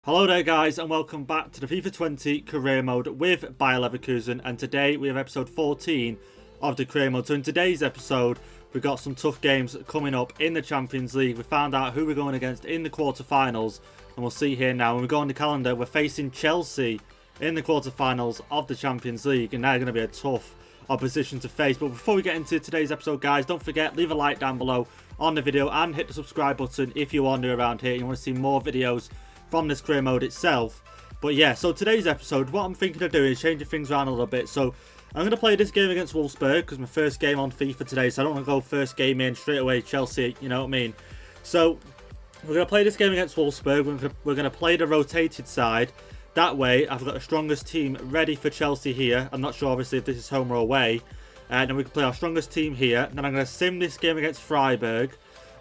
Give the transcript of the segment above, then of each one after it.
Hello there guys and welcome back to the FIFA 20 career mode with Bayer Leverkusen, and today we have episode 14 of the career mode. So in today's episode we've got some tough games coming up in the Champions League. We found out who we're going against in the quarterfinals and we'll see here now. When we go on the calendar, we're facing Chelsea in the quarterfinals of the Champions League, and they're going to be a tough opposition to face. But before we get into today's episode guys, don't forget, leave a like down below on the video and hit the subscribe button if you are new around here and you want to see more videos from this career mode itself. But yeah, so today's episode, what I'm thinking of doing is changing things around a little bit. So I'm going to play this game against Wolfsburg because my first game on FIFA today, so I don't want to go first game in straight away Chelsea, you know what I mean. So we're going to play this game against Wolfsburg. We're going to play the rotated side. That way I've got the strongest team ready for Chelsea here. I'm not sure obviously if this is home or away. And then we can play our strongest team here. Then I'm going to sim this game against Freiburg.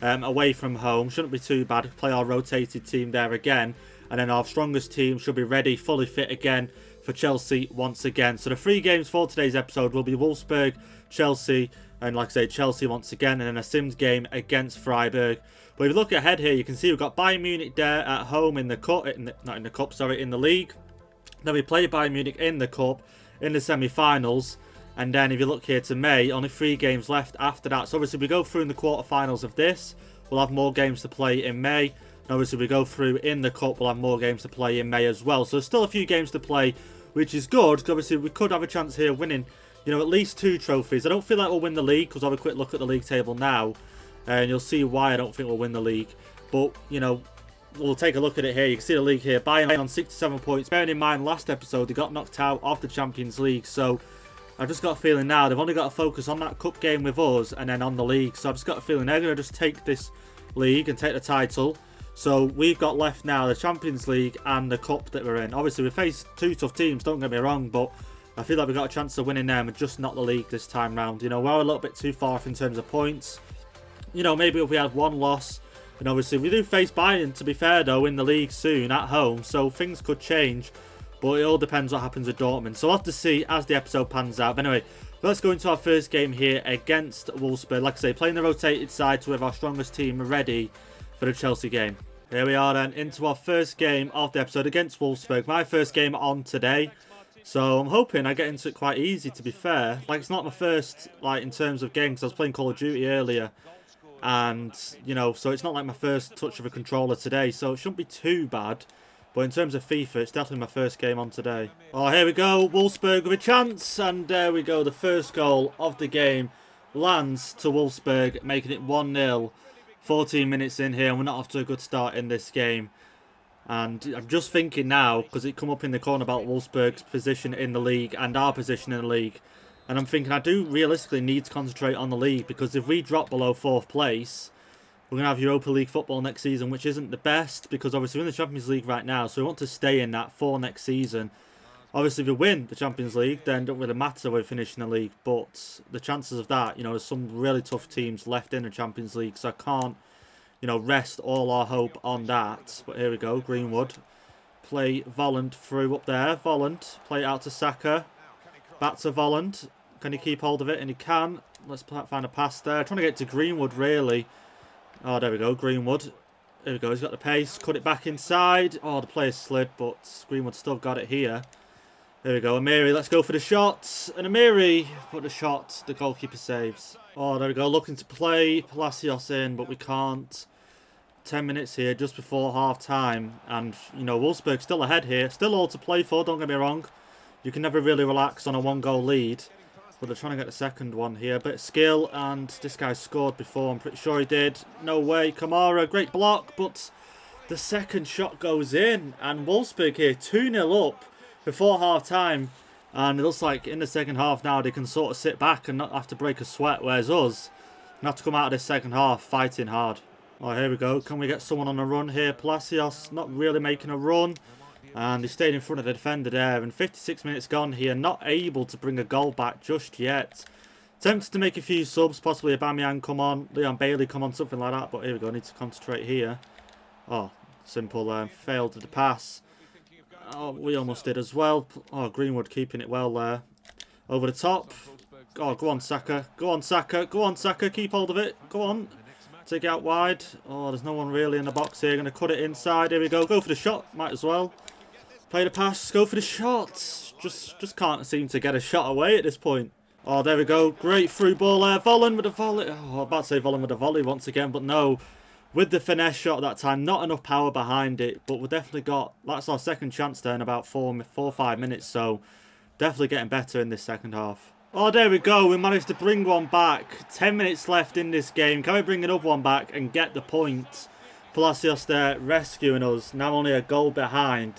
Away from home, shouldn't be too bad. Play our rotated team there again, and then our strongest team should be ready, fully fit again for Chelsea once again. So the three games for today's episode will be Wolfsburg, Chelsea, and like I say, Chelsea once again, and then a Sims game against Freiburg. But if you look ahead here, you can see we've got Bayern Munich there at home in the cup, in the league. Then we play Bayern Munich in the cup in the semi-finals. And then if you look here to May, only 3 games left after that. So obviously we go through in the quarterfinals of this, we'll have more games to play in May. And obviously we go through in the cup, we'll have more games to play in May as well. So there's still a few games to play, which is good, because obviously we could have a chance here of winning, you know, at least 2 trophies. I don't feel like we'll win the league, because I'll have a quick look at the league table now. And you'll see why I don't think we'll win the league. But, you know, we'll take a look at it here. You can see the league here. Bayern on 67 points. Bearing in mind, last episode, they got knocked out of the Champions League. So I've just got a feeling now they've only got to focus on that cup game with us and then on the league. So I've just got a feeling they're going to just take this league and take the title. So we've got left now the Champions League and the cup that we're in. Obviously we face 2 tough teams, don't get me wrong, but I feel like we've got a chance of winning them and just not the league this time round. You know, we're a little bit too far off in terms of points. You know, maybe if we had 1 loss, and obviously we do face Bayern, to be fair though, in the league soon at home, so things could change. But it all depends what happens with Dortmund. So we'll have to see as the episode pans out. But anyway, let's go into our first game here against Wolfsburg. Like I say, playing the rotated side to have our strongest team ready for the Chelsea game. Here we are then, into our first game of the episode against Wolfsburg. My first game on today. So I'm hoping I get into it quite easy, to be fair. Like, it's not my first, like, in terms of game, because I was playing Call of Duty earlier. And, you know, so it's not like my first touch of a controller today. So it shouldn't be too bad. But in terms of FIFA, it's definitely my first game on today. Oh, here we go. Wolfsburg with a chance. And there we go. The first goal of the game lands to Wolfsburg, making it 1-0. 14 minutes in here, and we're not off to a good start in this game. And I'm just thinking now, because it come up in the corner about Wolfsburg's position in the league and our position in the league. And I'm thinking I do realistically need to concentrate on the league, because if we drop below 4th place, we're going to have Europa League football next season, which isn't the best, because obviously we're in the Champions League right now, so we want to stay in that for next season. Obviously, if we win the Champions League, then it don't really matter where we finish in the league, but the chances of that, you know, there's some really tough teams left in the Champions League, so I can't, you know, rest all our hope on that. But here we go, Greenwood. Play Volland through up there. Volland, play it out to Saka. Back to Volland. Can he keep hold of it? And he can. Let's find a pass there. Trying to get to Greenwood, really. Oh, there we go, Greenwood. There we go, he's got the pace. Cut it back inside. Oh, the player slid, but Greenwood still got it here. There we go, Amiri, let's go for the shot. And Amiri, put the shot, the goalkeeper saves. Oh, there we go, looking to play Palacios in, but we can't. 10 minutes here, just before half-time. And, you know, Wolfsburg still ahead here. Still all to play for, don't get me wrong. You can never really relax on a 1-goal lead. But they're trying to get the second one here. A bit of skill, and this guy scored before. I'm pretty sure he did. No way. Kamara, great block, but the second shot goes in. And Wolfsburg here, 2-0 up before half-time. And it looks like in the second half now they can sort of sit back and not have to break a sweat. Whereas us, we have to come out of this second half fighting hard. Oh, here we go. Can we get someone on a run here? Palacios not really making a run. And he stayed in front of the defender there. And 56 minutes gone here. Not able to bring a goal back just yet. Tempted to make a few subs. Possibly Aubameyang come on. Leon Bailey come on. Something like that. But here we go. Need to concentrate here. Oh, simple. Failed the pass. Oh, we almost did as well. Oh, Greenwood keeping it well there. Over the top. Oh, go on, Saka. Go on, Saka. Go on, Saka. Keep hold of it. Go on. Take it out wide. Oh, there's no one really in the box here. Going to cut it inside. Here we go. Go for the shot. Might as well. Play the pass. Go for the shot. Just can't seem to get a shot away at this point. Oh, there we go. Great through ball there. Vollen with a volley. Oh, I'm about to say Vollen with a volley once again, but no. With the finesse shot that time, not enough power behind it, but we've definitely got... That's our second chance there in about 4 or 5 minutes, so definitely getting better in this second half. Oh, there we go. We managed to bring one back. 10 minutes left in this game. Can we bring another one back and get the point? Palacios there rescuing us. Now only a goal behind.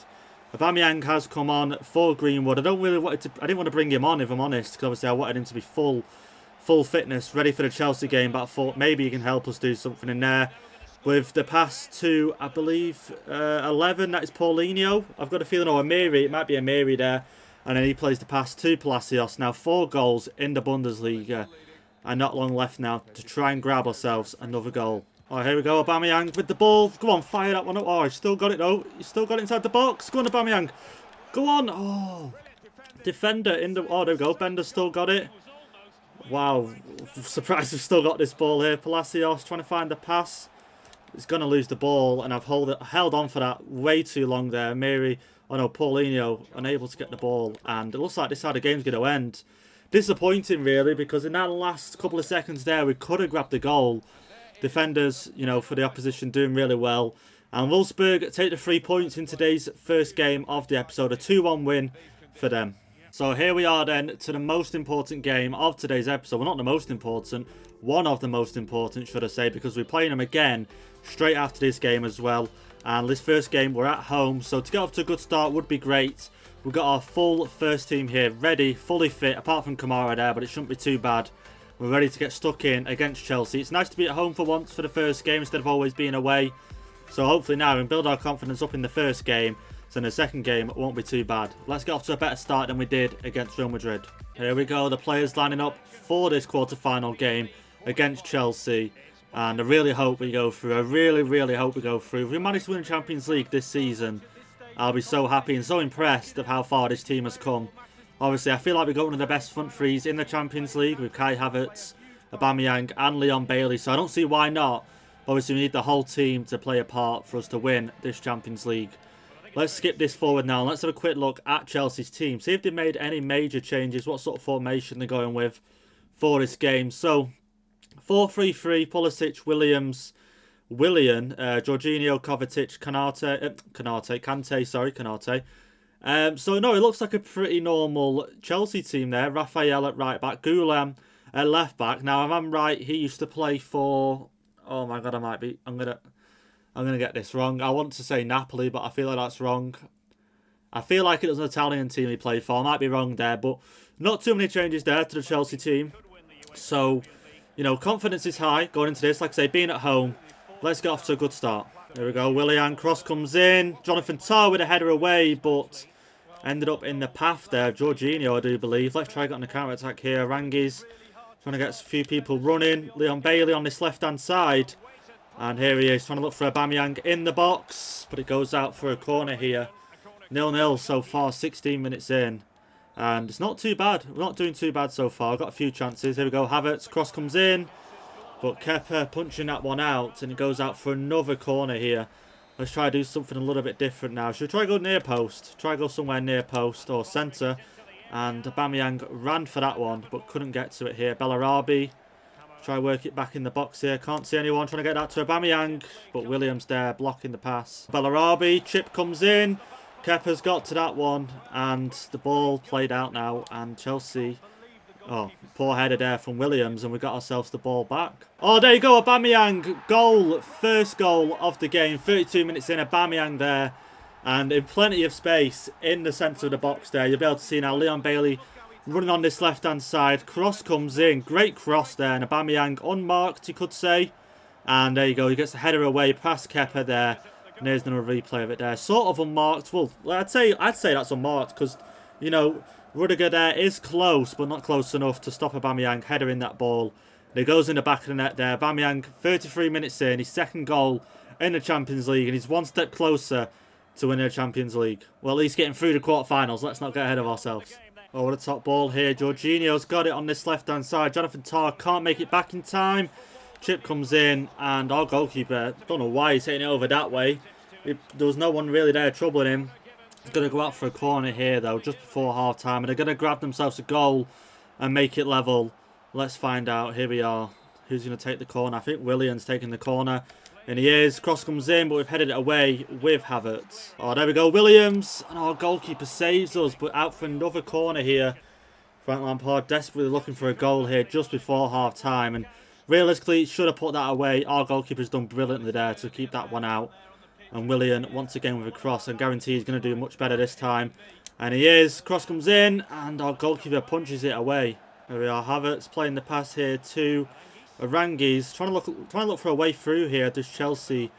Aubameyang has come on for Greenwood. I didn't want to bring him on, if I'm honest, because obviously I wanted him to be full fitness, ready for the Chelsea game. But I thought maybe he can help us do something in there. With the pass to, I believe, 11, that is Paulinho. I've got a feeling, or Amiri, it might be Amiri there. And then he plays the pass to Palacios. Now 4 goals in the Bundesliga. And not long left now to try and grab ourselves another goal. Oh, here we go, Aubameyang with the ball. Go on, fire that one up. Oh, he's still got it though. He's still got it inside the box. Go on, Aubameyang. Go on. Oh, defender in the... Oh, there we go. Bender's still got it. Wow. Surprised we've still got this ball here. Palacios trying to find the pass. He's going to lose the ball, and I've held on for that way too long there. Mary, oh no, Paulinho, unable to get the ball, and it looks like this is how the game's going to end. Disappointing, really, because in that last couple of seconds there, we could have grabbed the goal. Defenders, you know, for the opposition doing really well. And Wolfsburg take the 3 points in today's first game of the episode. A 2-1 win for them. So here we are then to the most important game of today's episode. Well, not the most important. One of the most important, should I say, because we're playing them again straight after this game as well. And this first game, we're at home. So to get off to a good start would be great. We've got our full first team here ready, fully fit, apart from Kamara there, but it shouldn't be too bad. We're ready to get stuck in against Chelsea. It's nice to be at home for once for the first game instead of always being away. So hopefully now we can build our confidence up in the first game. So in the second game, it won't be too bad. Let's get off to a better start than we did against Real Madrid. Here we go. The players lining up for this quarter-final game against Chelsea. And I really hope we go through. I really, really hope we go through. If we manage to win the Champions League this season, I'll be so happy and so impressed of how far this team has come. Obviously, I feel like we've got one of the best front threes in the Champions League with Kai Havertz, Aubameyang and Leon Bailey. So I don't see why not. Obviously, we need the whole team to play a part for us to win this Champions League. Let's skip this forward now. Let's have a quick look at Chelsea's team. See if they made any major changes. What sort of formation they're going with for this game. So, 4-3-3, Pulisic, Williams, Willian, Jorginho, Kovacic, Kante. So, no, it looks like a pretty normal Chelsea team there. Raphael at right back, Goulam at left back. Now, if I'm right, he used to play for... Oh my god, I'm gonna get this wrong. I want to say Napoli, but I feel like that's wrong. I feel like it was an Italian team he played for. I might be wrong there, but not too many changes there to the Chelsea team. So, you know, confidence is high going into this. Like I say, being at home, let's get off to a good start. There we go. Willian, cross comes in. Jonathan Tah with a header away, but ended up in the path there. Jorginho, I do believe. Let's try getting the counter-attack here. Rangi's trying to get a few people running. Leon Bailey on this left-hand side. And here he is, trying to look for Aubameyang in the box. But it goes out for a corner here. 0-0 so far, 16 minutes in. And it's not too bad. We're not doing too bad so far. Got a few chances. Here we go. Havertz, cross comes in. But Kepa punching that one out. And it goes out for another corner here. Let's try to do something a little bit different now. Should we try to go near post? Try to go somewhere near post or centre. And Aubameyang ran for that one, but couldn't get to it here. Bellarabi. Try to work it back in the box here. Can't see anyone trying to get that to Aubameyang. But Williams there blocking the pass. Bellarabi. Chip comes in. Kepa's got to that one. And the ball played out now. And Chelsea... Oh, poor header there from Williams. And we got ourselves the ball back. Oh, there you go. Aubameyang. Goal. First goal of the game. 32 minutes in. Aubameyang there. And in plenty of space in the centre of the box there. You'll be able to see now Leon Bailey running on this left-hand side. Cross comes in. Great cross there. And Aubameyang unmarked, you could say. And there you go. He gets the header away past Kepa there. And there's another replay of it there. Sort of unmarked. Well, I'd say that's unmarked because, you know, Rudiger there is close, but not close enough to stop Aubameyang headering that ball. And it goes in the back of the net there. Aubameyang, 33 minutes in. His second goal in the Champions League. And he's one step closer to winning the Champions League. Well, at least getting through the quarterfinals. Let's not get ahead of ourselves. Over the top ball here. Jorginho's got it on this left-hand side. Jonathan Tah can't make it back in time. Chip comes in, and our goalkeeper, don't know why he's hitting it over that way. There was no one really there troubling him. He's going to go out for a corner here, though, just before half-time. And they're going to grab themselves a goal and make it level. Let's find out. Here we are. Who's going to take the corner? I think William's taking the corner. And he is. Cross comes in, but we've headed it away with Havertz. Oh, there we go. Williams. And our goalkeeper saves us, but out for another corner here. Frank Lampard desperately looking for a goal here just before half-time. And realistically, should have put that away. Our goalkeeper's done brilliantly there to keep that one out. And William, once again with a cross, I guarantee he's going to do much better this time. And he is. Cross comes in, and our goalkeeper punches it away. There we are. Havertz playing the pass here to Renzy, trying to look for a way through here. This Chelsea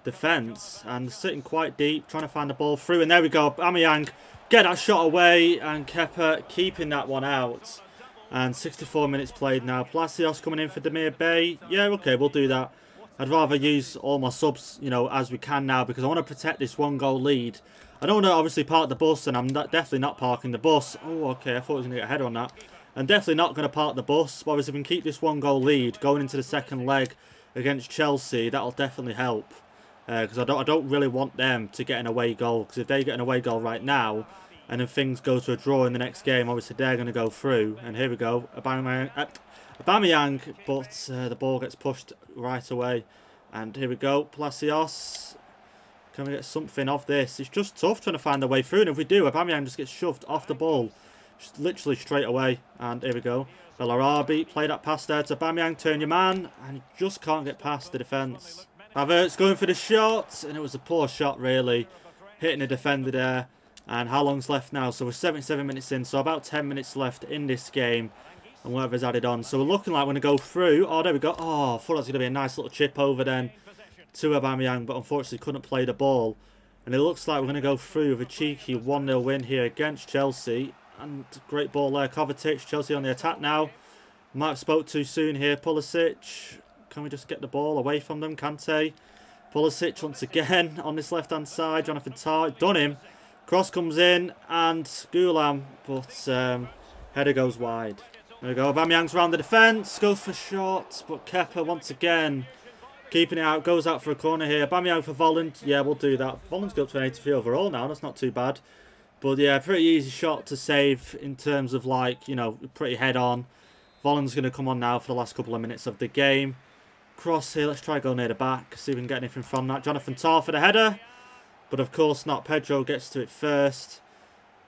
defence, and sitting quite deep, trying to find the ball through. And there we go. Aubameyang get that shot away, and Kepa keeping that one out. And 64 minutes played now. Palacios coming in for Demir Bay. Yeah, okay, we'll do that. I'd rather use all my subs, you know, as we can now, because I want to protect this 1-goal lead. I don't want to obviously park the bus, and I'm definitely not parking the bus. Oh, okay, I thought I was going to get a head on that. I'm definitely not going to park the bus. But obviously, if we can keep this 1-goal lead going into the second leg against Chelsea, that'll definitely help. Because I don't really want them to get an away goal. Because if they get an away goal right now, and then things go to a draw in the next game, obviously they're going to go through. And here we go, Aubameyang, but the ball gets pushed right away. And here we go, Palacios. Can we get something off this? It's just tough trying to find the way through. And if we do, Aubameyang just gets shoved off the ball. Just literally straight away. And here we go. Bellarabi, play that pass there to Aubameyang, turn your man. And he just can't get past the defence. Havertz going for the shot. And it was a poor shot, really. Hitting the defender there. And how long's left now? So we're 77 minutes in. So about 10 minutes left in this game. And whatever's added on. So we're looking like we're going to go through. Oh, there we go. Oh, I thought that's going to be a nice little chip over then to Aubameyang. But unfortunately couldn't play the ball. And it looks like we're going to go through with a cheeky 1-0 win here against Chelsea. And great ball there. Kovacic. Chelsea on the attack now. Might have spoke too soon here. Pulisic. Can we just get the ball away from them? Kante. Pulisic once again on this left-hand side. Jonathan Tah. Done him. Cross comes in. And Gulam. But header goes wide. There we go. Aubameyang's round the defence. Goes for shot. But Kepa once again keeping it out. Goes out for a corner here. Aubameyang for Volland. Yeah, we'll do that. Volland's got to an 83 overall now. That's not too bad. But yeah, pretty easy shot to save in terms of, like, you know, pretty head on. Volland's going to come on now for the last couple of minutes of the game. Cross here. Let's try go near the back. See if we can get anything from that. Jonathan Tah for the header. But of course not. Pedro gets to it first.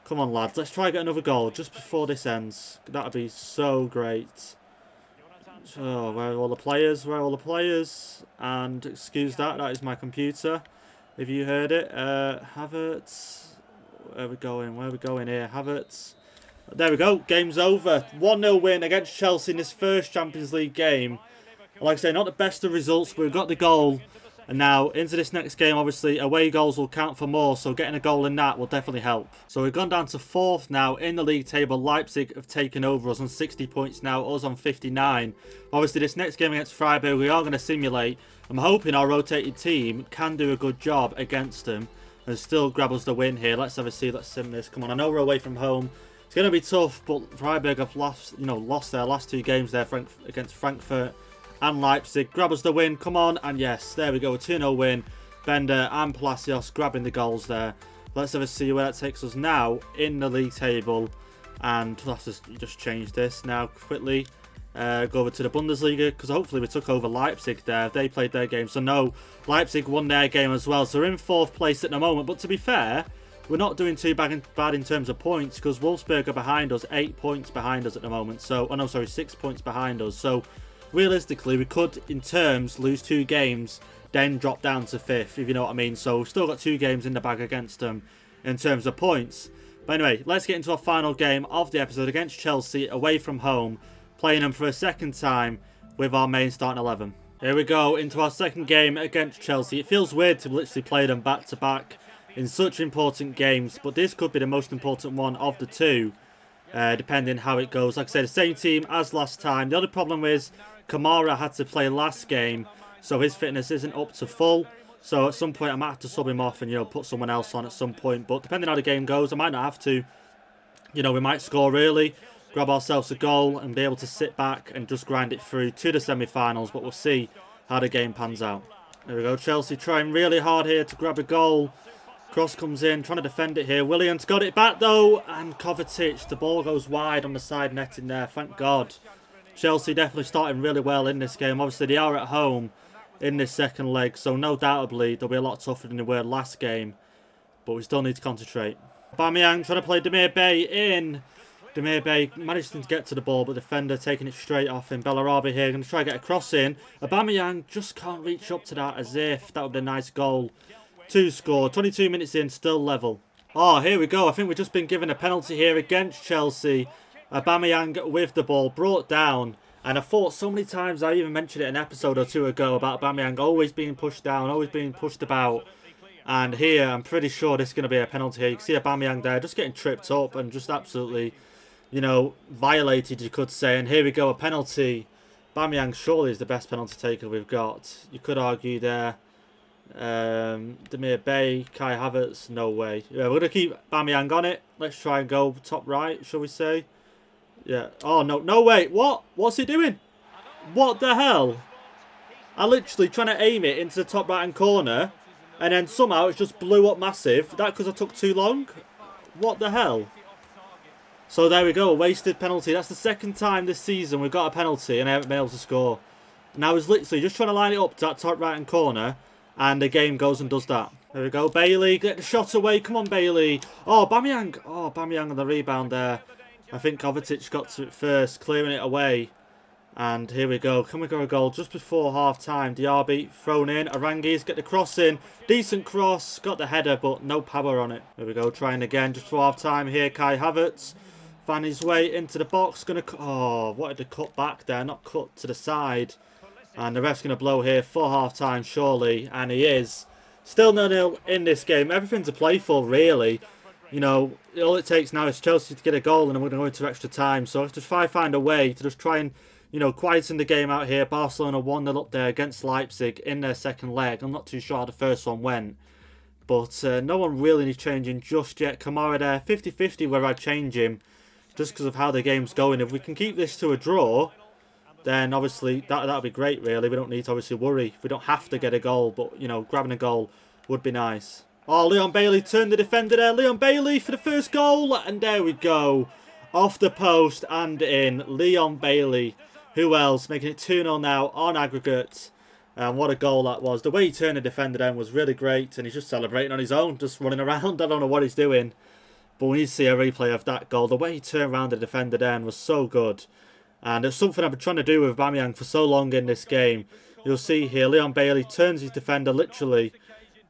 Come on, lads. Let's try get another goal just before this ends. That would be so great. Oh, where are all the players? Where are all the players? And excuse that. That is my computer. If you heard it. Havertz. Where are we going? Where are we going here? Havertz. There we go. Game's over. 1-0 win against Chelsea in this first Champions League game. Like I say, not the best of results, but we've got the goal. And now, into this next game, obviously, away goals will count for more, so getting a goal in that will definitely help. So we've gone down to 4th now in the league table. Leipzig have taken over us on 60 points now, us on 59. Obviously, this next game against Freiburg, we are going to simulate. I'm hoping our rotated team can do a good job against them and still grab us the win here. Let's have a see. Let's sim this. Come on, I know we're away from home. It's going to be tough, but Freiburg have lost their last 2 games there against Frankfurt and Leipzig. Grab us the win. Come on. And yes, there we go. A 2-0 win. Bender and Palacios grabbing the goals there. Let's have a see where that takes us now in the league table. And let's just change this now quickly. Go over to the Bundesliga, because hopefully we took over Leipzig there. They played their game. So no, Leipzig won their game as well. So we're in 4th place at the moment. But to be fair, we're not doing too bad in terms of points, because Wolfsburg are behind us, 8 points behind us at the moment. So, oh no, sorry, 6 points behind us. So realistically, we could, in terms, lose 2 games, then drop down to 5th, if you know what I mean. So we've still got 2 games in the bag against them in terms of points. But anyway, let's get into our final game of the episode against Chelsea, away from home, playing them for a second time with our main starting 11. Here we go, into our second game against Chelsea. It feels weird to literally play them back-to-back in such important games, but this could be the most important one of the 2, depending how it goes. Like I said, the same team as last time. The other problem is Kamara had to play last game, so his fitness isn't up to full. So at some point I might have to sub him off and, you know, put someone else on at some point. But depending on how the game goes, I might not have to. You know, we might score early. grab ourselves a goal and be able to sit back and just grind it through to the semi-finals. But we'll see how the game pans out. There we go. Chelsea trying really hard here to grab a goal. Cross comes in, trying to defend it here. Williams got it back though, and Kovacic, the ball goes wide on the side netting there. Thank God. Chelsea definitely starting really well in this game. Obviously, they are at home in this second leg, so no doubtably they'll be a lot tougher than they were last game. But we still need to concentrate. Aubameyang trying to play Demir Bay in. Demir Bay managed to get to the ball, but defender taking it straight off him. Bellarabi here, going to try and get a cross in. Aubameyang just can't reach up to that, as if that would be a nice goal to score. 22 minutes in, still level. Oh, here we go. I think we've just been given a penalty here against Chelsea. Aubameyang with the ball, brought down. And I thought so many times, I even mentioned it an episode or two ago, about Aubameyang always being pushed down, always being pushed about. And here, I'm pretty sure this is going to be a penalty here. You can see Aubameyang there just getting tripped up and just absolutely, you know, violated, you could say. And here we go, a penalty. Aubameyang surely is the best penalty taker we've got. You could argue there. Demir Bay, Kai Havertz, no way. Yeah, we're going to keep Aubameyang on it. Let's try and go top right, shall we say? Yeah. Oh, no. No, wait. What? What's he doing? What the hell? I literally trying to aim it into the top right-hand corner, and then somehow it just blew up massive. That because I took too long? What the hell? So there we go. A wasted penalty. That's the second time this season we've got a penalty and I haven't been able to score. And I was literally just trying to line it up to that top right-hand corner, and the game goes and does that. There we go. Bailey, get the shot away. Come on, Bailey. Oh, Aubameyang. Oh, Aubameyang on the rebound there. I think Kovacic got to it first, clearing it away. And here we go. Can we go a goal just before half-time? Diaby thrown in. Aranguiz get the cross in. Decent cross. Got the header, but no power on it. There we go. Trying again just before half-time here. Kai Havertz. Found his way into the box. Gonna. Oh, wanted to cut back there. Not cut to the side. And the ref's going to blow here for half-time, surely. And he is. Still 0-0 in this game. Everything to play for, really. You know, all it takes now is Chelsea to get a goal, and then we're going to go into extra time. So I have to find a way to just try and, you know, quieten the game out here. Barcelona 1-0 up there against Leipzig in their second leg. I'm not too sure how the first one went. But no one really needs changing just yet. Kamara there, 50-50 where I'd change him. Just because of how the game's going. If we can keep this to a draw, then obviously that'll be great, really. We don't need to obviously worry. We don't have to get a goal, but, you know, grabbing a goal would be nice. Oh, Leon Bailey turned the defender there. Leon Bailey for the first goal. And there we go. Off the post and in. Leon Bailey. Who else? Making it 2-0 now on aggregate. And what a goal that was. The way he turned the defender then was really great. And he's just celebrating on his own. Just running around. I don't know what he's doing. But we need to see a replay of that goal. The way he turned around the defender then was so good. And it's something I've been trying to do with Aubameyang for so long in this game. You'll see here, Leon Bailey turns his defender literally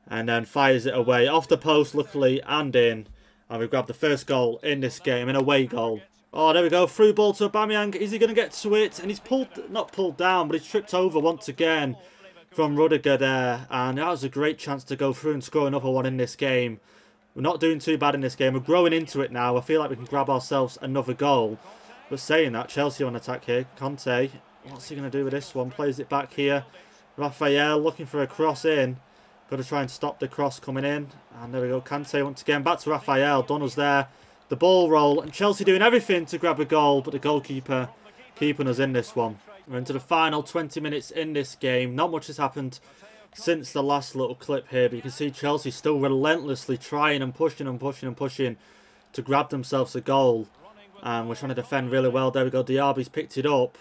and then fires it away. Off the post, luckily, and in. And we've grabbed the first goal in this game, an away goal. Oh, there we go. Through ball to Aubameyang. Is he going to get to it? And he's not pulled down, but he's tripped over once again from Rudiger there. And that was a great chance to go through and score another one in this game. We're not doing too bad in this game. We're growing into it now. I feel like we can grab ourselves another goal. But saying that, Chelsea on attack here. Conte, what's he going to do with this one? Plays it back here. Raphael looking for a cross in. Got to try and stop the cross coming in. And there we go. Kante once again. Back to Raphael. Done us there. The ball roll. And Chelsea doing everything to grab a goal. But the goalkeeper keeping us in this one. We're into the final 20 minutes in this game. Not much has happened since the last little clip here. But you can see Chelsea still relentlessly trying and pushing and pushing and pushing to grab themselves a goal. And we're trying to defend really well. There we go. Diaby's picked it up.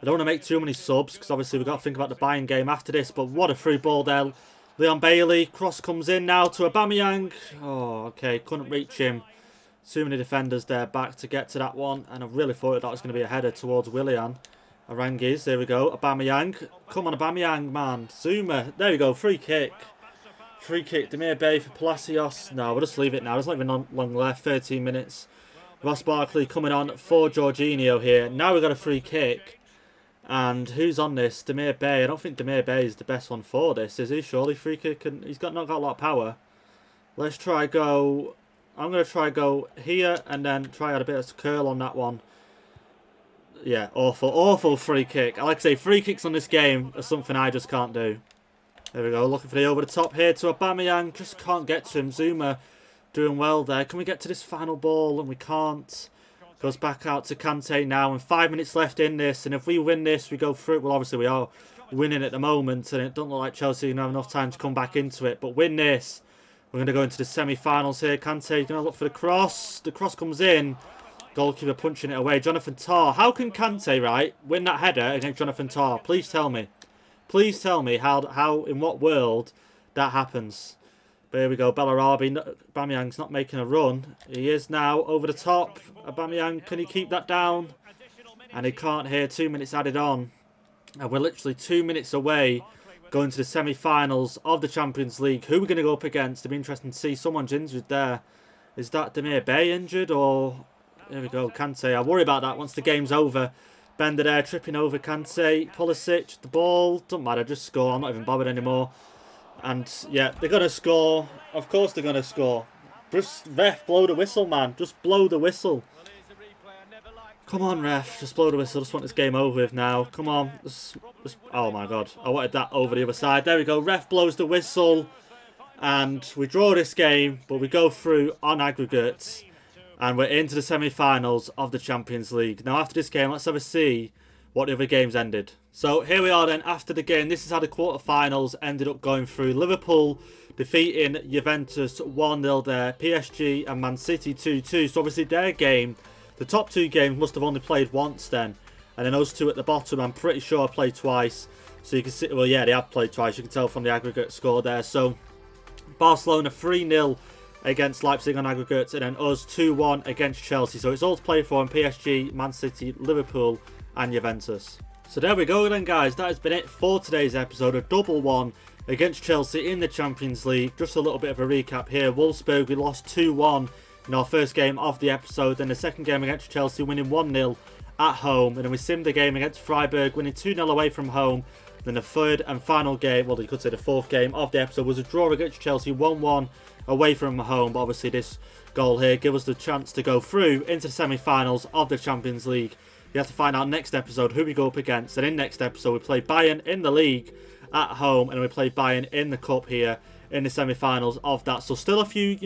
I don't want to make too many subs because obviously we've got to think about the Bayern game after this. But what a through ball there. Leon Bailey. Cross comes in now to Aubameyang. Oh, okay. Couldn't reach him. Too many defenders there back to get to that one. And I really thought that was going to be a header towards Willian. Aranguiz. There we go. Aubameyang. Come on, Aubameyang, man. Zuma. There we go. Free kick. Free kick. Demir Bay for Palacios. No, we'll just leave it now. There's not even long left. 13 minutes. Ross Barkley coming on for Jorginho here. Now we've got a free kick. And who's on this? Demir Bay. I don't think Demir Bay is the best one for this, is he? Surely free kick. And he's not got a lot of power. Let's try go. I'm going to try go here and then try out a bit of curl on that one. Yeah, awful free kick. Like I say, free kicks on this game are something I just can't do. There we go. Looking for the over the top here to Aubameyang. Just can't get to him. Zuma doing well there. Can we get to this final ball? And we can't. Goes back out to Kante now, and 5 minutes left in this. And if we win this, we go through. Well, obviously we are winning at the moment, and it doesn't look like Chelsea are going to have enough time to come back into it. But win this, we're going to go into the semi-finals here. Kante going to look for the cross. The cross comes in. Goalkeeper punching it away. Jonathan Tah. How can Kante, right, win that header against Jonathan Tah? Please tell me. Please tell me how in what world that happens. But here we go. Bellarabi. Aubameyang's not making a run. He is now over the top. Aubameyang, can he keep that down? And he can't here. 2 minutes added on. And we're literally 2 minutes away going to the semi-finals of the Champions League. Who are we going to go up against? It'll be interesting to see. Someone's injured there. Is that Demir Bay injured? Or... There we go. Kante. I worry about that once the game's over. Bender there, tripping over Kante. Pulisic, the ball. Doesn't matter. Just score. I'm not even bothered anymore. And, yeah, they're going to score. Of course they're going to score. Just, ref, blow the whistle, man. Just blow the whistle. Come on, ref. Just blow the whistle. Just want this game over with now. Come on. Just, oh, my God. I wanted that over the other side. There we go. Ref blows the whistle. And we draw this game, but we go through on aggregates. And we're into the semi-finals of the Champions League. Now, after this game, let's have a see what the other games ended. So, here we are then, after the game. This is how the quarterfinals ended up going through. Liverpool defeating Juventus 1-0 there. PSG and Man City 2-2. So, obviously, their game, the top two games must have only played once then. And then those two at the bottom, I'm pretty sure played twice. So, you can see, well, yeah, they have played twice. You can tell from the aggregate score there. So, Barcelona 3-0. Against Leipzig on aggregates, and then us 2-1 against Chelsea. So it's all to play for in PSG, Man City, Liverpool and Juventus. So there we go then, guys. That has been it for today's episode. A double one against Chelsea in the Champions League. Just a little bit of a recap here. Wolfsburg, we lost 2-1 in our first game of the episode. Then the second game against Chelsea, winning 1-0 at home. And then we simmed the game against Freiburg, winning 2-0 away from home. Then the third and final game, well, you could say the fourth game of the episode, was a draw against Chelsea, 1-1 away from home. But obviously this goal here gives us the chance to go through into the semi-finals of the Champions League. You have to find out next episode who we go up against. And in next episode, we play Bayern in the league at home, and we play Bayern in the cup here in the semi-finals of that. So still a few,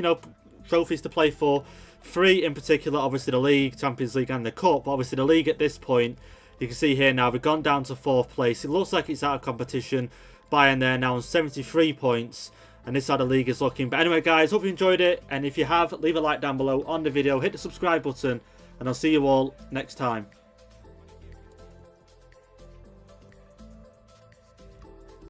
trophies to play for. 3 in particular, obviously the league, Champions League and the cup. But obviously the league at this point, you can see here now, we've gone down to 4th place. It looks like it's out of competition. Bayern there now on 73 points. And this is how the league is looking. But anyway, guys, hope you enjoyed it. And if you have, leave a like down below on the video. Hit the subscribe button. And I'll see you all next time.